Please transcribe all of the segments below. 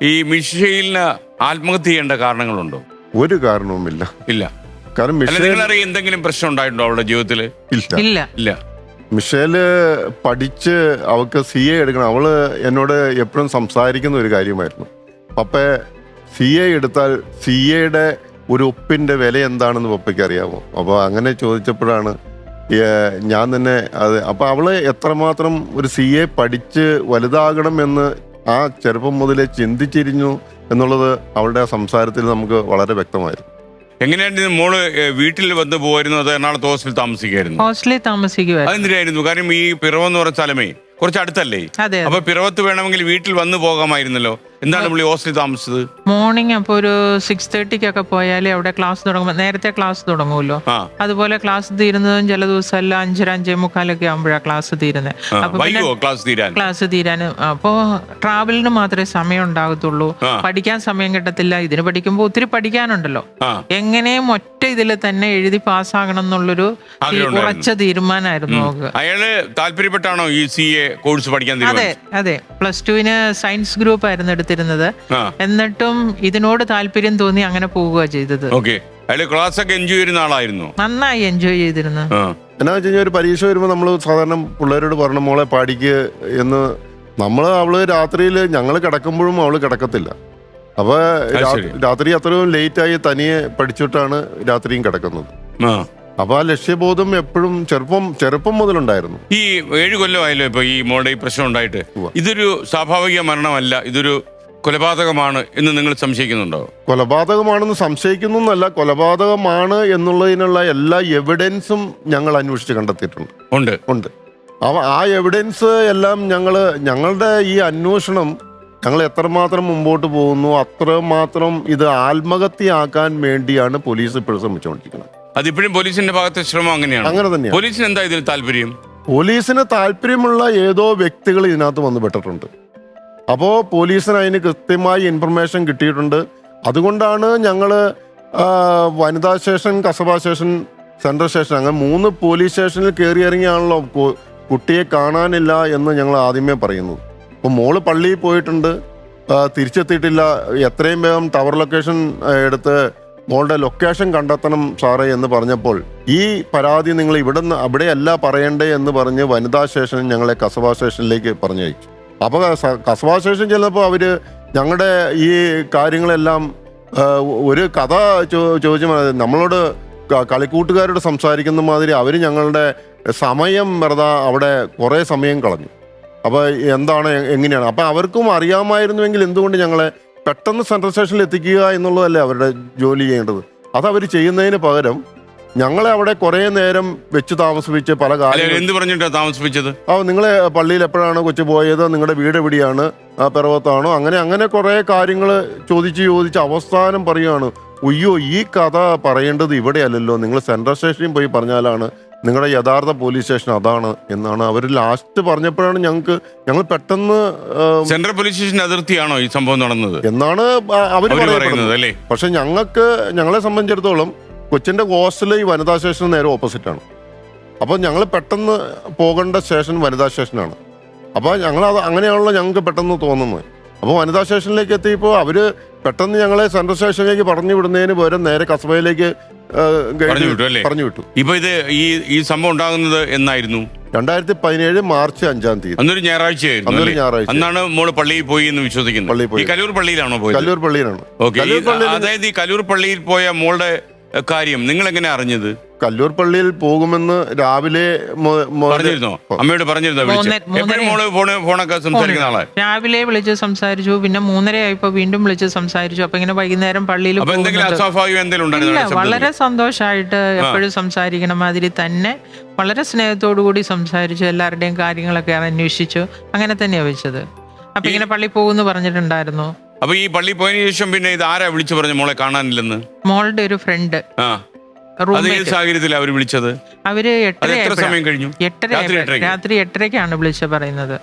ഈ മിഷേലിന് ആത്മഹത്യ ചെയ്യേണ്ട കാരണങ്ങളുണ്ടോ? ഒരു കാരണവുമില്ല. ഇല്ല. കാരണം നിങ്ങളറിയാം എന്തെങ്കിലും പ്രശ്നം ഉണ്ടായിട്ടുണ്ടോ അവളുടെ ജീവിതത്തിൽ? ഇല്ല. ഇല്ല. മിഷേല് പഠിച്ച് അവൾക്ക് CA എടുക്കണം. അവള് എന്നോട് എപ്പോഴും സംസാരിക്കുന്ന ഒരു കാര്യമായിരുന്നു, പപ്പ CA എടുത്താൽ CAയുടെ ഒരു ഒപ്പിന്റെ വില എന്താണെന്ന് പപ്പയ്ക്ക് അറിയാമോ? അപ്പോൾ അങ്ങനെ ചോദിച്ചപ്പോഴാണ് ഞാൻ തന്നെ അത്. അപ്പോൾ അവള് എത്രമാത്രം ഒരു CA പഠിച്ച് വലുതാകണം എന്ന് ആ ചെറുപ്പം മുതലേ ചിന്തിച്ചിരിഞ്ഞു എന്നുള്ളത് അവളുടെ സംസാരത്തിൽ നമുക്ക് വളരെ വ്യക്തമായിരുന്നു. എങ്ങനെയായിരുന്നു മോള് വീട്ടിൽ വന്ന് പോയിരുന്നു, അത് എറണാകുളത്ത് ഹോസ്റ്റലിൽ താമസിക്കായിരുന്നു? ഹോസ്റ്റലിൽ താമസിക്കുവായിരുന്നു. അതെന്തിനായിരുന്നു? കാരണം ഈ പിറവെന്ന് പറഞ്ഞ സ്ഥലമേ കുറച്ച് അടുത്തല്ലേ? അതെ. അപ്പൊ പിറവത്ത് വേണമെങ്കിൽ വീട്ടിൽ വന്ന് പോകാമായിരുന്നല്ലോ. എന്താണ് പുള്ളി ഹോസ്റ്റലിൽ താമസിച്ചത്? മോർണിംഗ് അപ്പോൾ ഒരു 6:30 പോയാലേ അവിടെ ക്ലാസ് തുടങ്ങുമ്പോൾ നേരത്തെ ക്ലാസ് തുടങ്ങുമല്ലോ. അതുപോലെ ക്ലാസ് തീരുന്നതും ചില ദിവസം എല്ലാം 5:30, 5:45 ആകുമ്പോഴാണ് ക്ലാസ് തീരുന്നത്. അപ്പൊ ക്ലാസ് തീരാനും അപ്പോൾ ട്രാവലിന് മാത്രമേ സമയം ഉണ്ടാകത്തുള്ളൂ, പഠിക്കാൻ സമയം കിട്ടത്തില്ല. ഇതിന് പഠിക്കുമ്പോൾ ഒത്തിരി പഠിക്കാനുണ്ടല്ലോ. എങ്ങനെയും ഒറ്റ ഇതിൽ തന്നെ എഴുതി പാസ്സാകണം എന്നുള്ളൊരു ഉറച്ച തീരുമാനമായിരുന്നു നമുക്ക്. അയാള് താല്പര്യപ്പെട്ടാണോ ഈ CA കോഴ്സ് പഠിക്കാൻ? അതെ. +2 സയൻസ് ഗ്രൂപ്പ് ആയിരുന്നു എടുത്തിരുന്നത്. എന്നിട്ടും ഇതിനോട് താല്പര്യം തോന്നി അങ്ങനെ പോവുക ചെയ്തത്. ക്ലാസ് ഒക്കെ എൻജോയ് ചെയ്യുന്ന ആളായിരുന്നു. നന്നായി എൻജോയ് ചെയ്തിരുന്നു. എന്നാ വെച്ച് കഴിഞ്ഞാൽ ഒരു പരീക്ഷ വരുമ്പോൾ നമ്മൾ സാധാരണ പിള്ളേരോട് പറഞ്ഞ മോളെ പാടിക്ക് എന്ന് അവള് രാത്രിയിൽ ഞങ്ങൾ കിടക്കുമ്പോഴും അവള് കിടക്കത്തില്ല. അപ്പൊ രാത്രി അത്രയും ലേറ്റായി തനിയെ പഠിച്ചിട്ടാണ് രാത്രിയും കിടക്കുന്നത്. അപ്പൊ ആ ലക്ഷ്യബോധം എപ്പോഴും ചെറുപ്പം മുതലുണ്ടായിരുന്നു. ഈ 7 കൊല്ലമായല്ലോ ഇപ്പൊ ഈ മോളുടെ ഈ പ്രശ്നം ഉണ്ടായിട്ട്. ഇതൊരു സ്വാഭാവിക മരണമല്ല, ഇതൊരു കൊലപാതകമാണ് എന്ന് നിങ്ങൾ സംശയിക്കുന്നുണ്ടോ? കൊലപാതകമാണെന്ന് സംശയിക്കുന്നു എന്നല്ല, കൊലപാതകമാണ് എന്നുള്ളതിനുള്ള എല്ലാ എവിഡൻസും ഞങ്ങൾ അന്വേഷിച്ച് കണ്ടെത്തിയിട്ടുണ്ട്. ഉണ്ട്. ആ എവിഡൻസ് എല്ലാം ഞങ്ങളുടെ ഈ അന്വേഷണം ഞങ്ങൾ എത്രമാത്രം മുമ്പോട്ട് പോകുന്നു അത്രമാത്രം ഇത് ആത്മഹത്യയാക്കാൻ വേണ്ടിയാണ് പോലീസ് ഇപ്പോഴും ശ്രമിച്ചുകൊണ്ടിരിക്കുന്നത്. അതിപ്പോഴും പോലീസിന്റെ ഭാഗത്തെ ശ്രമം അങ്ങനെയാണ്. അങ്ങനെ തന്നെയാണ്. പോലീസിന് എന്താ ഇതിൽ താല്പര്യം? പോലീസിന് താല്പര്യമുള്ള ഏതോ വ്യക്തികൾ ഇതിനകത്ത് വന്ന് പെട്ടിട്ടുണ്ട്. അപ്പോൾ പോലീസിന് അതിന് കൃത്യമായി ഇൻഫർമേഷൻ കിട്ടിയിട്ടുണ്ട്. അതുകൊണ്ടാണ് ഞങ്ങൾ വനിതാ station, Kasaba station, central station അങ്ങനെ 3 പോലീസ് സ്റ്റേഷനിൽ കയറി ഇറങ്ങിയാണല്ലോ കുട്ടിയെ കാണാനില്ല എന്ന് ഞങ്ങൾ ആദ്യമേ പറയുന്നത്. അപ്പോൾ മോള് പള്ളിയിൽ പോയിട്ടുണ്ട്, തിരിച്ചെത്തിയിട്ടില്ല. എത്രയും വേഗം ടവർ ലൊക്കേഷൻ എടുത്ത് മോളുടെ ലൊക്കേഷൻ കണ്ടെത്തണം സാറേ എന്ന് പറഞ്ഞപ്പോൾ ഈ പരാതി നിങ്ങൾ അവിടെയല്ല പറയണ്ടേ എന്ന് പറഞ്ഞ് വനിതാ സ്റ്റേഷൻ ഞങ്ങളെ കസബ സ്റ്റേഷനിലേക്ക് പറഞ്ഞയച്ചു. അപ്പോൾ കസബ സ്റ്റേഷൻ ചെന്നപ്പോൾ അവര് ഞങ്ങളുടെ ഈ കാര്യങ്ങളെല്ലാം ഒരു കഥ ചോദിച്ചു നമ്മളോട് കളിക്കൂട്ടുകാരോട് സംസാരിക്കുന്ന മാതിരി അവർ ഞങ്ങളുടെ സമയം വെറുതെ അവിടെ കുറേ സമയം കളഞ്ഞു. അപ്പോൾ എന്താണ് എങ്ങനെയാണ്? അപ്പം അവർക്കും അറിയാമായിരുന്നുവെങ്കിൽ എന്തുകൊണ്ട് ഞങ്ങളെ പെട്ടെന്ന് സെൻട്രൽ സ്റ്റേഷനിൽ എത്തിക്കുക എന്നുള്ളതല്ലേ അവരുടെ ജോലി ചെയ്യേണ്ടത്. അതവർ ചെയ്യുന്നതിന് പകരം ഞങ്ങളെ അവിടെ കുറെ നേരം വെച്ച് താമസിപ്പിച്ച് പല കാര്യങ്ങളും താമസിപ്പിച്ചത്. നിങ്ങളെ പള്ളിയിൽ എപ്പോഴാണ് കൊച്ചു പോയത്, നിങ്ങളുടെ വീട് എവിടെയാണ്, പിറവത്താണോ, അങ്ങനെ കുറെ കാര്യങ്ങൾ ചോദിച്ച് അവസാനം പറയുകയാണ്, അയ്യോ ഈ കഥ പറയേണ്ടത് ഇവിടെയല്ലല്ലോ, നിങ്ങൾ സെൻട്രൽ സ്റ്റേഷനിൽ പോയി പറഞ്ഞാലാണ് നിങ്ങളുടെ യഥാർത്ഥ പോലീസ് സ്റ്റേഷൻ അതാണ് എന്നാണ് അവർ ലാസ്റ്റ് പറഞ്ഞപ്പോഴാണ് ഞങ്ങൾ പെട്ടെന്ന് സെൻട്രൽ പോലീസ് സ്റ്റേഷൻ അതിർത്തിയാണോ ഈ സംഭവം നടന്നത് എന്നാണ് അവർ പറയുന്നത്. പക്ഷെ ഞങ്ങളെ സംബന്ധിച്ചിടത്തോളം കൊച്ചിന്റെ ഹോസ്റ്റൽ ഈ വനിതാ സ്റ്റേഷന് നേരെ ഓപ്പോസിറ്റാണ്. അപ്പോൾ ഞങ്ങൾ പെട്ടെന്ന് പോകേണ്ട സ്റ്റേഷൻ വനിതാ സ്റ്റേഷനാണ്. അപ്പോൾ അങ്ങനെയാണല്ലോ ഞങ്ങൾക്ക് പെട്ടെന്ന് തോന്നുന്നത്. അപ്പോൾ വനിതാ സ്റ്റേഷനിലേക്ക് എത്തിയപ്പോൾ അവര് പെട്ടെന്ന് ഞങ്ങളെ സെൻട്രൽ സ്റ്റേഷനിലേക്ക് പറഞ്ഞു വിടുന്നതിന് പകരം നേരെ കസബയിലേക്ക് പറഞ്ഞു വിട്ടു. ഇപ്പൊ ഇത് ഈ സംഭവം ഉണ്ടാകുന്നത് എന്നായിരുന്നു? 2017 മാർച്ച് 5-ാം തീയതി. അന്നൊരു ഞായറാഴ്ച. അന്നാണ് മോള് പള്ളിയിൽ പോയി എന്ന് വിശ്വസിക്കുന്നു. ഈ കലൂർ പള്ളിയിലാണോ പോയത്? കല്ലൂർ പള്ളിയിലാണ്. അതായത് ഈ കലൂർ പള്ളിയിൽ പോയ മോളുടെ കാര്യം നിങ്ങൾ എങ്ങനെ അറിഞ്ഞത്? കല്ലൂർ പള്ളിയിൽ പോകുമെന്ന് രാവിലെ അമ്മയോട് പറഞ്ഞിരുന്നോ? രാവിലെ വിളിച്ച് സംസാരിച്ചു, പിന്നെ 3:30 ആയപ്പോ വീണ്ടും വിളിച്ച് സംസാരിച്ചു. അപ്പൊ ഇങ്ങനെ വൈകുന്നേരം പള്ളിയിൽ വളരെ സന്തോഷമായിട്ട് എപ്പോഴും സംസാരിക്കണ മാതിരി തന്നെ വളരെ സ്നേഹത്തോടു കൂടി സംസാരിച്ചു. എല്ലാവരുടെയും കാര്യങ്ങളൊക്കെ അന്വേഷിച്ചു. അങ്ങനെ തന്നെയാ വെച്ചത്. അപ്പൊ ഇങ്ങനെ പള്ളി പോകുന്നു പറഞ്ഞിട്ടുണ്ടായിരുന്നു. അപ്പൊ ഈ പള്ളി പോയതിനു ശേഷം പിന്നെ ഇത് ആരാ വിളിച്ചു പറഞ്ഞു മോളെ കാണാനില്ലെന്ന്? മോളുടെ ഒരു ഫ്രണ്ട്. സാഹചര്യത്തിൽ അവർ വിളിച്ചത് അവര് സമയം കഴിഞ്ഞു? രാത്രി 8:30 വിളിച്ച് പറയുന്നത്.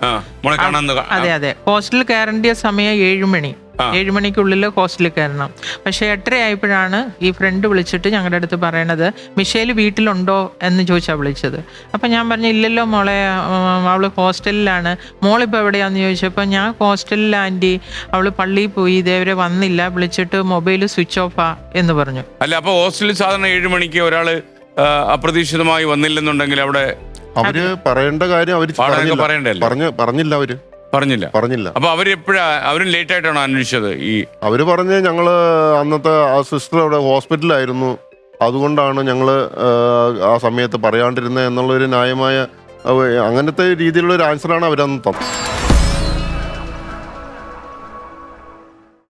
അതെ. ഹോസ്റ്റലിൽ കയറേണ്ട സമയം 7 മണി. 7 മണിക്കുള്ളിൽ ഹോസ്റ്റലിൽ കയറണം. പക്ഷേ 8:30 ആയപ്പോഴാണ് ഈ ഫ്രണ്ട് വിളിച്ചിട്ട് ഞങ്ങളുടെ അടുത്ത് പറയണത് മിഷേൽ വീട്ടിലുണ്ടോ എന്ന് ചോദിച്ചാൽ വിളിച്ചത്. അപ്പം ഞാൻ പറഞ്ഞു ഇല്ലല്ലോ മോളെ, അവൾ ഹോസ്റ്റലിലാണ്. മോളിപ്പോൾ എവിടെയാണെന്ന് ചോദിച്ചപ്പോൾ ഞാൻ ഹോസ്റ്റലിൽ ആൻറ്റി, അവൾ പള്ളിയിൽ പോയി, ഇതേവരെ വന്നില്ല, വിളിച്ചിട്ട് മൊബൈൽ സ്വിച്ച് ഓഫാ എന്ന് പറഞ്ഞു. അല്ല, അപ്പോൾ ഹോസ്റ്റലിൽ സാധാരണ 7 മണിക്ക് ഒരാൾ അപ്രതീക്ഷിതമായി വന്നില്ലെന്നുണ്ടെങ്കിൽ അവിടെ അവര് പറയേണ്ട കാര്യം അവര് പറഞ്ഞില്ല. പറഞ്ഞില്ല. അപ്പൊ അവരും ലേറ്റ് ആയിട്ടാണോ അന്വേഷിച്ചത്? അവര് പറഞ്ഞ് ഞങ്ങള് അന്നത്തെ ആ സിസ്റ്റർ അവിടെ ഹോസ്പിറ്റലായിരുന്നു, അതുകൊണ്ടാണ് ഞങ്ങള് ആ സമയത്ത് പറയാണ്ടിരുന്നത് എന്നുള്ളൊരു ന്യായമായ അങ്ങനത്തെ രീതിയിലുള്ള ഒരു ആൻസറാണ് അവരന്ന് തന്നത്.